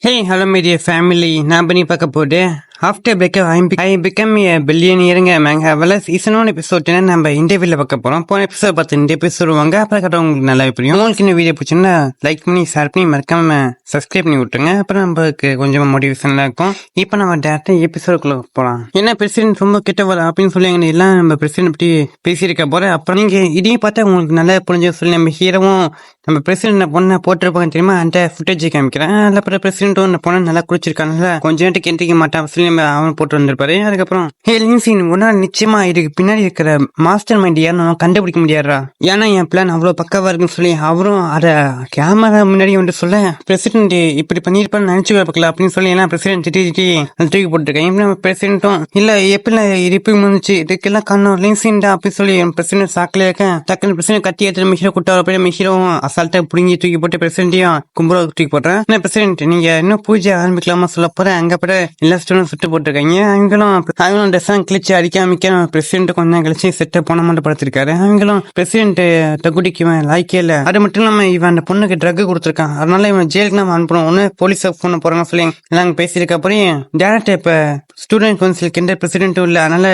Hello, my dear family. நான் பண்ணி பார்க்க போது after breakup I become a பில்லியனியருங்க மேங்க அவள சீசனோட எபிசோட் நம்ம இன்டர்வியூல பார்க்க போறோம். போன எபிசோட் பார்த்து இந்த எபிசோட் வாங்க அப்புறம் கட்ட உங்களுக்கு நல்லா புரியும். உங்களுக்கு இந்த வீடியோ பிடிச்சிருந்தா லைக் பண்ணி ஷேர் பண்ணி மறக்காம சப்ஸ்கிரைப் பண்ணி விட்டுருங்க. அப்புறம் நம்மளுக்கு கொஞ்சம் மோட்டிவேஷன்லாம் இருக்கும். இப்போ நம்ம டேரக்டா எபிசோடுக்குள்ள போகலாம். என்ன பிரசிடென்ட் ரொம்ப கிட்ட வர அப்படின்னு சொல்லி எல்லாம் நம்ம பிரசிடென்ட் பற்றி பேசியிருக்க போற. அப்புறம் நீங்க இதையும் பார்த்தா உங்களுக்கு நல்லா புரிஞ்ச சொல்லி நம்ம ஹீரோவும் நம்ம பிரசிடென்ட் பொண்ணை போட்டிருப்பாங்க தெரியுமா, அந்த ஃபுட்டேஜ் காமிக்கிறேன். அதில் அப்புறம் பிரசிடென்ட்டும் அந்த பொண்ணை நல்லா குடிச்சிருக்காங்க, கொஞ்சம் நேரத்துக்கு எந்திரிக்க மாட்டான் சொல்லி நம்ம அவன் போட்டு வந்திருப்பாரு. அதுக்கப்புறம் லின்சின் ஒன்னா நிச்சயமா இதுக்கு பின்னாடி இருக்கிற மாஸ்டர் மைண்ட் யாரும் கண்டுபிடிக்க முடியாதா, ஏன்னா என் பிளான் அவ்வளவு பக்கவா இருக்குன்னு சொல்லி அவரும் அத கேமரா முன்னாடி வந்து சொல்ல பிரசிடென்ட் இப்படி பண்ணிருப்பான்னு நினைச்சு பார்க்கல அப்படின்னு சொல்லி எல்லாம் பிரசிடென்ட் திட்டி தூக்கி போட்டுருக்கேன். நம்ம பிரசிடென்ட்டும் இல்ல எப்படி இருப்பி முடிஞ்சு இதுக்கெல்லாம் காரணம் லின்சின் தான் அப்படின்னு சொல்லி பிரசிடென்ட் சாக்கில இருக்க டக்குன்னு பிரசிடென்ட் கட்டி எடுத்து மிஷிரோ கூட்டார போய் மிஷிரோவும் அசால்ட்டா புடுங்கி தூக்கி போட்டு பிரசிடென்ட்டையும் கும்பரோ தூக்கி போடுறேன். என்ன பிரசிடென்ட் நீங்க இன்னும் பூஜை ஆரம்பிக்கலாமா சொல்ல போறேன். அங்க போய் எல்லா ஸ்டூடெண்ட் சுட்டு போட்டிருக்காங்க. அவங்களும் ட்ரெஸ்ஸாம் கிழிச்சு அடிக்காமிக்க பிரசிடென்ட் கொஞ்சம் கழிச்சு செட்ட போன மட்டும் படுத்திருக்காரு. அவங்களும் பிரசிடென்ட் தகுடிக்கு லாய்க்கே இல்ல. அது மட்டும் இல்லாம இவன் அந்த பொண்ணுக்கு ட்ரக் கொடுத்துருக்கான், அதனால இவன் ஜெயிலுக்கு நம்ம அனுப்பணும், ஒன்னு போலீஸ் போன போறாங்க சொல்லி எல்லாம் பேசியிருக்க. அப்புறம் டேரக்டர் இப்ப ஸ்டூடெண்ட் கவுன்சிலுக்கு எந்த பிரசிடென்ட்டும் இல்ல, அதனால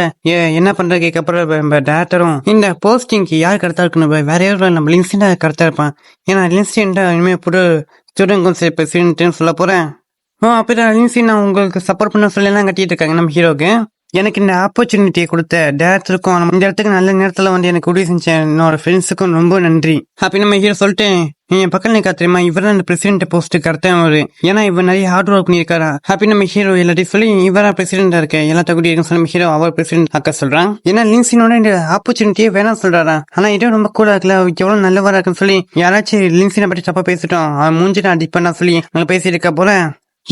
என்ன பண்றது அப்புறம் டேரக்டரும் இந்த போஸ்டிங்க்கு யார் கரெக்டா இருக்கணும், வேற யாரும் நம்ம லின்சின் கரெக்டா இருப்பான், ஏன்னா லின்சின் இனிமே புது ஸ்டூடெண்ட் கவுன்சில் பிரசிடென்ட்னு சொல்ல போறேன். அப்படிதான் லின்சின் நான் உங்களுக்கு சப்போர்ட் பண்ண சொல்லி எல்லாம் கட்டிட்டு இருக்காங்க நம்ம ஹீரோக்கு. எனக்கு இந்த ஆப்பர்ச்சுனிட்டியை கொடுத்த டேரக்டருக்கும் இந்த இடத்துக்கு நல்ல நேரத்துல வந்து எனக்கு உதவி செஞ்ச என்னோட ஃப்ரெண்ட்ஸுக்கும் ரொம்ப நன்றி அப்படி நம்ம ஹீரோ சொல்லிட்டு என் பக்கம் நிக்கா தெரியுமா, இவர் தான் பிரசிடென்ட் போஸ்ட் கரெக்டாக ஒரு, ஏன்னா இவர் நிறைய ஹார்ட் ஒர்க் பண்ணியிருக்காரா அப்படின்னு நம்ம ஹீரோ எல்லாத்தையும் சொல்லி இவரா பிரசிடென்டா இருக்க எல்லா தகுதி இருக்குன்னு சொல்லி நம்ம ஹீரோ அவர் பிரசிடென்ட் அக்கா சொல்றான். ஏன்னா லின்சினோட இந்த ஆப்பர்ச்சுனிட்டியே வேணாம் சொல்றாரா, ஆனா இதே ரொம்ப கூட இருக்கல, எவ்வளவு நல்லவரா இருக்குன்னு சொல்லி யாராச்சும் லின்சினை பற்றி தப்பா பேசிட்டோம், அவன் மூஞ்சிட்டு அடிப்பா சொல்லி நாங்க பேசியிருக்க போல.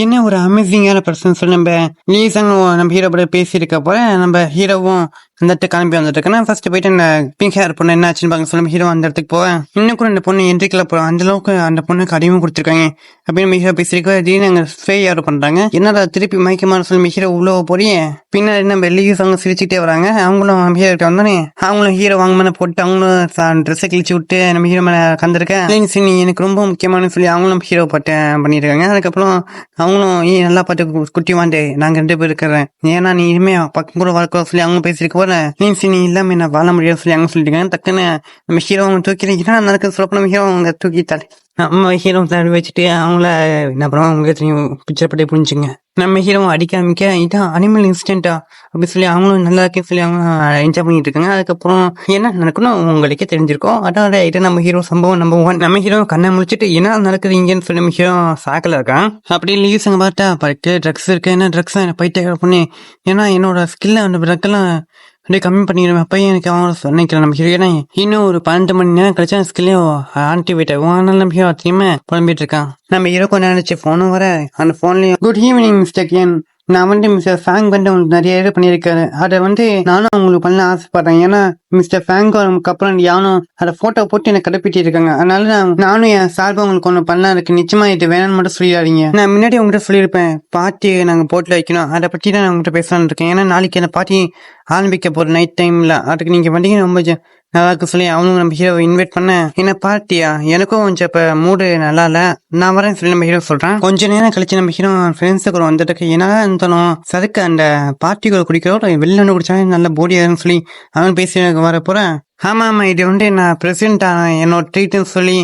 என்ன ஒரு அமேசிங்கான பர்சன் சொல்லி நம்ம லீசன் நம்ம ஹீரோ பட பேசியிருக்க போல. நம்ம ஹீரோவும் அந்த இடத்துக்கு கிளம்பி வந்துட்டு இருக்கேன். ஃபர்ஸ்ட் போயிட்டு அந்த பிங்க் ஹேர் பொண்ணு என்ன ஆச்சுன்னு பாக்க சொல்லி ஹீரோ அந்த இடத்துக்கு போவேன். இன்னும் கூட அந்த பொண்ணு என்ட்ரிக்கல போறோம், அந்த அளவுக்கு அந்த பொண்ணுக்கு அடிமை கொடுத்துருக்காங்க அப்படின்னு நம்ம ஹீரோ பேசியிருக்கோம். திடீர்னு அங்க ஸ்ப்ரே யாரும் பண்றாங்க, என்னடா திருப்பி மயக்கமான சொல்லி ஹீரோ உள்ள போறியே. பின்னாடி நம்ம லீஸ் அவங்க சிரிச்சுக்கிட்டே வராங்க. அவங்களும் நம்ம ஹீரோ கிட்ட வந்தோடனே அவங்களும் ஹீரோ வாங்க மேலே போட்டு அவங்களும் ட்ரெஸ்ஸை கிழிச்சு விட்டு நம்ம ஹீரோ மேல கந்திருக்கேன். எனக்கு ரொம்ப முக்கியமான சொல்லி அவங்களும் நம்ம ஹீரோ பாட்டு பண்ணிருக்காங்க. அதுக்கப்புறம் அவங்களும் நல்லா பாட்டு குட்டி வாண்டே நாங்க 2 பேர் இருக்கிறேன், ஏன்னா நீ இனிமே பக்கம் கூட வளர்க்க சொல்லி அவங்க பேசிருக்க போல நீ இல்லாம என்ன வாழ முடியாது சொல்லி அவங்க சொல்லிட்டு டக்குன்னு நம்ம ஹீரோ அவங்க தூக்கிறீங்கன்னா நடக்க சொல்லப்போ நம்ம ஹீரோ அவங்க தூக்கிட்டாரு. நம்ம ஹீரோ தள்ளி வச்சுட்டு அவங்கள என்ன பண்ணுவோம் அவங்க பிக்சர் பட்டே புரிஞ்சுங்க. நம்ம ஹீரோ அடிக்காமிக்க இதான் அனிமல் இன்சிடென்டா அப்படி சொல்லி அவங்களும் நல்லா இருக்கேன்னு சொல்லி அவங்க என்ஜாய் பண்ணிட்டு இருக்காங்க. அதுக்கப்புறம் என்ன நடக்கணும் உங்களுக்கே தெரிஞ்சிருக்கும். அதான் இது நம்ம ஹீரோ சம்பவம் நம்பர் 1. நம்ம ஹீரோ கண்ணை முடிச்சுட்டு என்ன நடக்குதுங்கன்னு சொல்லி நம்ம ஹீரோ சாக்கில் இருக்கான். அப்படி லீஸ் அங்கே பார்த்தா பருக்கு ட்ரக்ஸ் இருக்கு, என்ன ட்ரக்ஸ் போயிட்டே பண்ணி, ஏன்னா என்னோட ஸ்கில்ல அந்த ட்ரக்கெல்லாம் அப்படியே கம்மி பண்ணிடுவேன். அப்போ எனக்கு அவன் நினைக்கிறேன் நம்ம ஹீரோ இன்னும் ஒரு 12 மணி நேரம் கழிச்சா ஸ்கில்லையும் ஆக்டிவேட் ஆகும், அதனால நம்ம ஹீரோ தெரியுமா புலம்பிட்டு இருக்கான். நம்ம ஹீரோ கொஞ்சம் நினைச்சு போனும் வர அந்த போன்லயும் குட் ஈவினிங் மிஸ்டர் கேன், நான் மிஸ்டர் ஃபேங் வந்து உங்களுக்கு நிறைய இது பண்ணியிருக்காரு, அதை நானும் உங்களுக்கு பண்ண ஆசைப்படுறேன், ஏன்னா மிஸ்டர் ஃபேங்க் அப்புறம் யாரும் அதை போட்டோ போட்டு எனக்கு கடைப்பிட்டு இருக்காங்க, அதனால நானும் என் சார்பா உங்களுக்கு ஒண்ணு பண்ணலாம் இருக்கு, நிச்சயமா இது வேணும்னு மட்டும் சொல்லிடாதீங்க. நான் முன்னாடி உங்ககிட்ட சொல்லியிருப்பேன் பார்ட்டி நாங்க போட்டுல வைக்கணும், அதை பத்தி தான் நான் உங்ககிட்ட பேசலான்னு இருக்கேன், ஏன்னா நாளைக்கு அந்த பார்ட்டி ஆரம்பிக்க போற நைட் டைம்ல, அதுக்கு நீங்க வந்தீங்க ரொம்ப நல்லா இருக்கு சொல்லி அவனும் நம்ம ஹீரோ இன்வைட் பண்ண. என்ன பார்ட்டியா, எனக்கும் கொஞ்சம் இப்ப மூடு நல்லா இல்ல, நான் வரேன் சொல்லி நம்ம ஹீரோ சொல்றான். கொஞ்ச நேரம் கழிச்சு நம்ம ஹீரோ ஃப்ரெண்ட்ஸுக்கு வந்துட்டு என்ன இருந்தாலும் சதுக்கு அந்த பார்ட்டிகள் குடிக்கிறோட வெளில குடிச்சாலும் நல்ல போடியாருன்னு சொல்லி அவன் பேசி வர போறேன். ஆமா இது நான் பிரசிடென்ட் என்னோட ட்ரீட்னு சொல்லி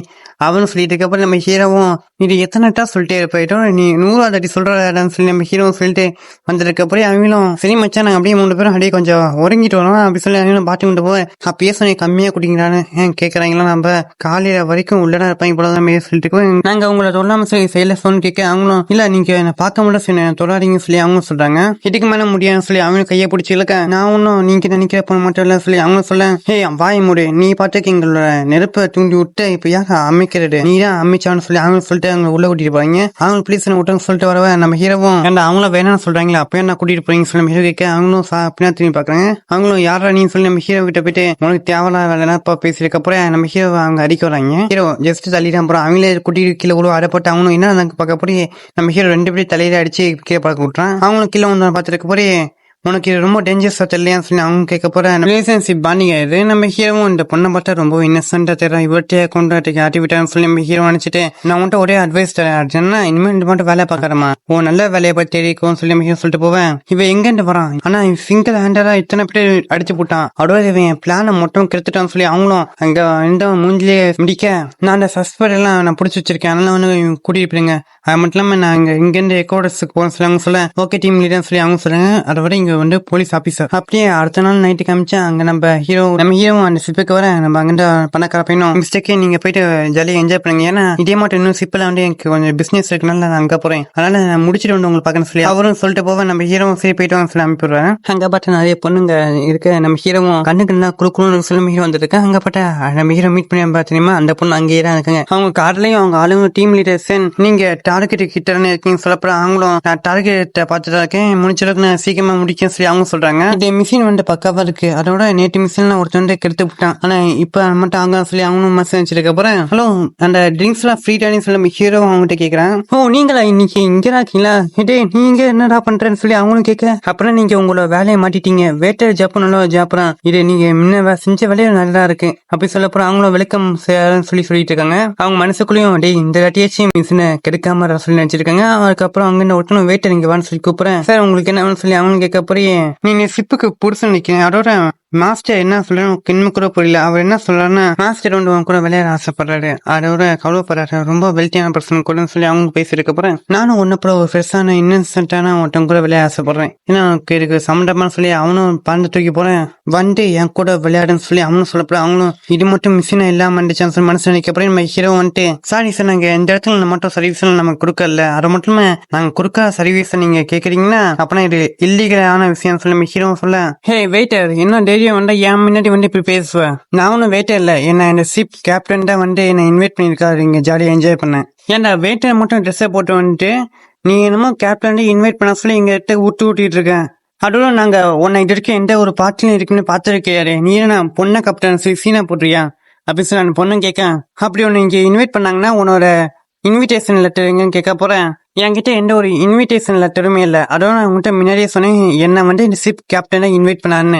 அவனு சொல்லிட்டு இருக்கப்ப நம்ம ஹீரோவும் இது எத்தனைட்டா சொல்லிட்டே இருப்போம், நீ 100வது அடி சொல்றன்னு சொல்லி நம்ம ஹீரோவும் சொல்லிட்டு வந்திருக்கப்போ அவங்களும் சரி மச்சா நாங்க அப்படியே 3 பேரும் அப்படியே கொஞ்சம் உறங்கிட்டு வரோம் அப்படி சொல்லி அவங்களும் பாட்டு கொண்டு போய் அப்பயே சொன்ன கம்மியா குடிக்கிறான்னு கேட்கறாங்களா, நம்ம காலையில வரைக்கும் உள்ளடா இருப்பாங்க போல நம்ம சொல்லிட்டு நாங்க அவங்கள சொல்லாம சொல்லி செயல சொன்னு கேட்க அவங்களும் இல்ல நீங்க என்ன பார்க்க முடியல சொல்லி தொடாதீங்கன்னு சொல்லி அவங்க சொல்றாங்க. இதுக்கு மேல முடியாதுன்னு சொல்லி அவங்களும் கையை பிடிச்சி இழுக்க நான் ஒன்னும் நீங்க நினைக்கிற போன மட்டும் இல்ல சொல்லி அவங்க சொல்ல வாய் மூடு, நீ பாட்டுக்கு எங்களோட நெருப்பை தூண்டி விட்டு இப்ப யார அமைக்கிறது நீ தான் அமைச்சான்னு சொல்லி அவங்க சொல்லிட்டு அவங்க உள்ள கூட்டிட்டு போறாங்க. அவங்க பிளீஸ் விட்டு சொல்லிட்டு வரவ நம்ம ஹீரோவும் அவங்களும் வேணாம்னு சொல்றாங்களா, அப்ப என்ன கூட்டிட்டு போறீங்க சொல்லி நம்ம ஹீரோ கேட்க அவங்களும் பின்னா திரும்பி பாக்குறாங்க. அவங்களும் யாரா நீ சொல்லி நம்ம ஹீரோ கிட்ட போயிட்டு உனக்கு தேவையில்லாத வேலைப்பா பேசிருக்க அப்புறம் நம்ம ஹீரோ அவங்க அடிக்க வராங்க. ஹீரோ ஜஸ்ட் தள்ளிதான் போறோம், அவங்களே கூட்டிட்டு கீழே விழுவ அதை போட்டு அவங்களும் என்ன பார்க்க போய் நம்ம ஹீரோ 2 பேரும் தலையில அடிச்சு கீழே பார்க்க விட்டுறான். அவங்களும் கீழே வந்து பாத்துருக்க போய் உனக்கு இது ரொம்ப டேஞ்சரஸா தெரியலையான்னு சொல்லி அவங்க கேட்க போற ரிலேஷன்ஷிப் பாண்டிங் ஆயிடுது. நம்ம ஹீரோவும் இந்த பொண்ணை பார்த்தா ரொம்ப இன்னசென்ட்டா தெரியல, இவர்கிட்ட கொண்டாட்டி ஆட்டி விட்டான்னு சொல்லி நம்ம ஹீரோ நினைச்சிட்டு நான் உன்ட்ட ஒரே அட்வைஸ் தரேன் அர்ஜுனா, இனிமேல் இந்த மட்டும் வேலை பார்க்கறமா ஓ நல்ல வேலையை பத்தி தெரிவிக்கும் சொல்லி நம்ம ஹீரோ சொல்லிட்டு போவேன். இவன் எங்க இருந்து வரான், ஆனா சிங்கிள் ஹேண்டரா இத்தனை பேர் அடிச்சு போட்டான், அதோட இவன் பிளான மொத்தம் கெடுத்துட்டான்னு சொல்லி அவங்களும் அங்க இந்த மூஞ்சிலே முடிக்க நான் அந்த சஸ்பெண்ட் எல்லாம் நான் பிடிச்சி வச்சிருக்கேன், அதனால வந்து கூட்டிட்டு போயிருங்க. அது மட்டும் இல்லாம நான் இருந்து எக்கோடஸுக்கு போக சொல்லி அவங்க சொல்ல ஓகே டீம் லீடர் சொல்லி அவங்க சொல்றாங்க. அதை விட இங்க வந்து போலீஸ் ஆபீசர். அப்படியே அடுத்த நாள் நைட்டு காமிச்சா அங்க நம்ம ஹீரோ அந்த சிப்புக்கு வர நம்ம அங்கிட்ட பணக்கார பையனும் மிஸ்டேக்கே நீங்க போயிட்டு ஜாலியாக என்ஜாய் பண்ணுங்க, ஏன்னா இதே மட்டும் இன்னும் சிப்பில் வந்து எனக்கு கொஞ்சம் பிசினஸ் இருக்குனால நான் அங்க போறேன், அதனால நான் முடிச்சுட்டு வந்து உங்களுக்கு பார்க்கணும் சொல்லி அவரும் சொல்லிட்டு போவேன். நம்ம ஹீரோவும் சரி போயிட்டு வாங்க சொல்லி அனுப்பிடுறேன். அங்க பார்த்து நிறைய பொண்ணுங்க இருக்க நம்ம ஹீரோவும் கண்ணுக்கு நல்லா குறுக்குன்னு சொல்லி ஹீரோ வந்துருக்கு. அங்க பார்த்தா நம்ம ஹீரோ மீட் பண்ணி பார்த்தீங்கன்னா அந்த பொண்ணு அங்கேயே தான் இருக்காங்க. அவங்க கார்லயும் அவங்க ஆளுங்க டீம் லீடர்ஸ் நீங்க டார்கெட் கிட்ட இருக்கீங்க சொல்லப்போ அவங்களும் நான் டார்கெட்டை பார்த்துட்டு இருக்கேன், முடிச்சளவுக்கு நான் சீக்கிரமா முடிக்கும் சொல்லி அவங்க சொல்றாங்க. இந்த மிஷின் வந்து பக்காவா இருக்கு, அதோட நேற்று மிஷின்ல ஒருத்தர் வந்து கெடுத்து விட்டான், ஆனா இப்ப மட்டும் அவங்க சொல்லி அவங்களும் மசன் வச்சிருக்க போறேன். ஹலோ அந்த ட்ரிங்க்ஸ் எல்லாம் ஃப்ரீ டானி சொல்லி ஹீரோ அவங்ககிட்ட கேக்குறேன். ஓ நீங்களா இன்னைக்கு இங்க இருக்கீங்களா, இதே நீங்க என்னடா பண்றேன்னு சொல்லி அவங்களும் கேட்க, அப்புறம் நீங்க உங்களோட வேலையை மாட்டிட்டீங்க, வேட்டர் ஜாப் நல்ல ஜாப் தான், இது நீங்க முன்ன செஞ்ச வேலையை நல்லா இருக்கு அப்படி சொல்ல போற அவங்களும் வெல்கம் சொல்லிட்டு இருக்காங்க. அவங்க மனசுக்குள்ளயும் டே இந்த வாட்டியாச்சும் மிஷினை கெடுக்காம சொல்லி நினைச்சிருக்காங்க. அதுக்கப்புறம் அங்க ஒருத்தனும் வெயிட்டர் இங்க வான்னு சொல்லி கூப்பிடுறேன். சார் உங்களுக்கு என்ன சொல்லி அவங்க கேட்க போறீங்க, நீங்க சிப்புக்கு புருஷன் நிக்கிறேன், அதோட மாஸ்டர் என்ன சொல்றாரு இன்னும் கூட புரியல. அவர் என்ன சொல்றாருன்னா மாஸ்டர் வந்து அவங்க கூட விளையாட ஆசைப்படுறாரு, அதோட கவலைப்படுறாரு, ரொம்ப வெல்த்தியான பர்சன் கூட சொல்லி அவங்க பேசிருக்க போறேன். நானும் ஒன்னு அப்புறம் ஒரு ஃப்ரெஷ்ஷான இன்னசென்ட்டான ஒருத்தவங்க கூட விளையாட ஆசைப்படுறேன், ஏன்னா எனக்கு சம்மந்தமா சொல்லி அவனும் பறந்து தூக்கி போறேன் வந்து என் கூட விளையாடுன்னு சொல்லி அவனும் சொல்லப்போ அவங்களும் இது மட்டும் மிஷினா இல்லாம இருந்துச்சான்னு சொல்லி மனசு நினைக்க போறேன். நம்ம ஹீரோ வந்துட்டு சாரி சார் நாங்க இந்த இடத்துல மட்டும் சர்வீஸ் நமக்கு கொடுக்கல, அது மட்டுமே நாங்க கொடுக்க சர்வீஸ் நீங்க கேக்குறீங்கன்னா அப்பனா இது இல்லீகலான விஷயம் சொல்லி நம்ம ஹீரோ சொல்ல, ஹே வெயிட்டர் என்ன டெய்லியும் வந்து என் முன்னாடி வந்து இப்படி பேசுவேன், நான் ஒன்னும் வெயிட்டர் இல்ல, என்ன இந்த ஷிப் கேப்டன் தான் வந்து என்ன இன்வைட் பண்ணிருக்காரு இங்க ஜாலியா என்ஜாய் பண்ணேன், ஏன்டா வெயிட்டர் மட்டும் ட்ரெஸ்ஸை போட்டு வந்துட்டு நீ என்னமோ கேப்டன் இன்வைட் பண்ண சொல்லி எங்க கிட்ட ஊட்டிட்டு இருக்கேன், அதோட நாங்க உன்னை இது இருக்க எந்த ஒரு பாட்டிலும் இருக்குன்னு பாத்துருக்கியாரு, நீ என்ன பொண்ணை கேப்டன் சொல்லி சீனா போட்டுறியா அப்படி சொல்லி அந்த பொண்ணு கேட்க, அப்படி ஒன்னு இங்க இன்வைட் பண்ணாங்கன்னா உன்னோட இன்விடேஷன் லெட்டர் எங்கன்னு கேட்க போறேன். என்கிட்ட எந்த ஒரு இன்விடேஷன் லெட்டருமே இல்லை, அதோட நான் உங்கள்கிட்ட முன்னாடியே சொன்னேன் என்ன வந்து இந்த ஷிப் கேப்டனை இன்வைட் பண்ணான்னு,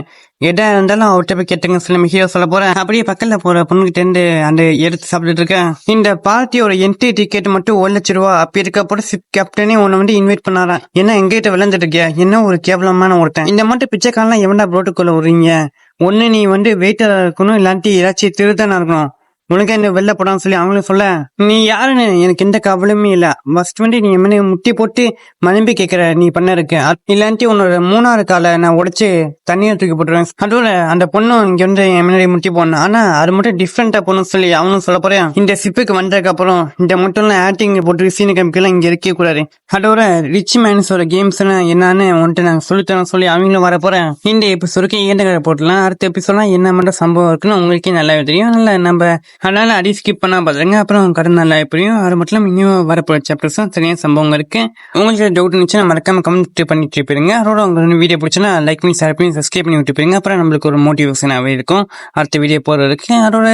எதா இருந்தாலும் அவர்கிட்ட போய் கேட்டுங்க சொல்லி ஹீரோ சொல்ல போறேன். அப்படியே பக்கத்துல போற பொண்ணுகிட்ட இருந்து அந்த எடுத்து சாப்பிட்டுட்டு இருக்கேன். இந்த பார்ட்டியோட என்ட்ரி டிக்கெட் மட்டும் 1,00,000 அப்படி இருக்க போற ஷிப் கேப்டனே உன்னை வந்து இன்வைட் பண்ணாரா, என்ன எங்கிட்ட விளையாண்டுட்டு இருக்கியா, என்ன ஒரு கேவலமான ஒருத்தன், இந்த மட்டும் பிச்சைக்காரலாம் எவன்டா புரோட்டோக்கால் விடுறீங்க, ஒன்னு நீ வந்து வெயிட்டரா இருக்கணும் இல்லாட்டி ஏதாச்சும் திருத்தானா இருக்கணும், உனக்கு என்ன வெளில போடான்னு சொல்லி அவங்களும் சொல்ல, நீ யாருன்னு எனக்கு எந்த கவலையுமே இல்ல, ஃபர்ஸ்ட் வந்து நீ என்ன முட்டி போட்டு மனும்பி கேட்கற நீ பண்ண இருக்க, இல்லாட்டி உன்னோட 3வது காலை நான் உடைச்சு தண்ணியை தூக்கி போட்டுருவேன், அதோட அந்த பொண்ணும் இங்க வந்து என் முன்னாடி முட்டி போடணும், ஆனா அது மட்டும் டிஃப்ரெண்டா போகணும்னு சொல்லி அவனும் சொல்ல போறேன். இந்த சிப்புக்கு வந்ததுக்கு அப்புறம் இந்த மட்டும் ஆக்டிங் போட்டு சீனு கம்பிக்கெல்லாம் இங்க இருக்க கூடாது, அதோட ரிச் மேன்ஸோட கேம்ஸ் என்னன்னு வந்துட்டு நான் சொல்லித்தரேன் சொல்லி அவங்களும் வர போறேன். இந்த எபிசோடுக்கு ஏண்டகரை போட்டலாம், அடுத்த எபிசோட்லாம் என்ன மட்டும் சம்பவம் இருக்குன்னு உங்களுக்கே நல்லாவே தெரியும், நல்லா நம்ம அதனால அடி ஸ்கிப் பண்ணா பாத்துருங்க, அப்புறம் கடன் நல்லா எப்படியும் அது மட்டும் இல்லாம இன்னும் வரப்போற சாப்டர்ஸ் சரியான சம்பவம் இருக்கு. உங்களுக்கு டவுட் இருந்துச்சுன்னா மறக்காம கமெண்ட் பண்ணிட்டு போயிருங்க. அதோட உங்களுக்கு வீடியோ பிடிச்சுன்னா லைக் பண்ணி ஷேர் பண்ணி சப்ஸ்கிரைப் பண்ணி விட்டு போயிருங்க, அப்புறம் நம்மளுக்கு ஒரு மோட்டிவேஷனாகவே இருக்கும் அடுத்த வீடியோ போறதுக்கு. அதோட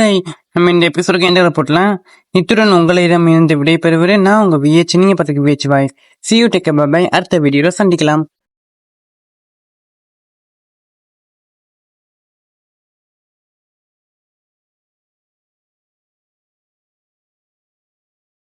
நம்ம இந்த எபிசோடுக்கு எந்த போட்டலாம். இத்துடன் உங்களிடம் இருந்து விடைபெறுவரேன் நான் உங்க விஹெச், நீங்க பார்த்துக்கு VH voice. See you, take care, bye bye. அடுத்த வீடியோல சந்திக்கலாம்.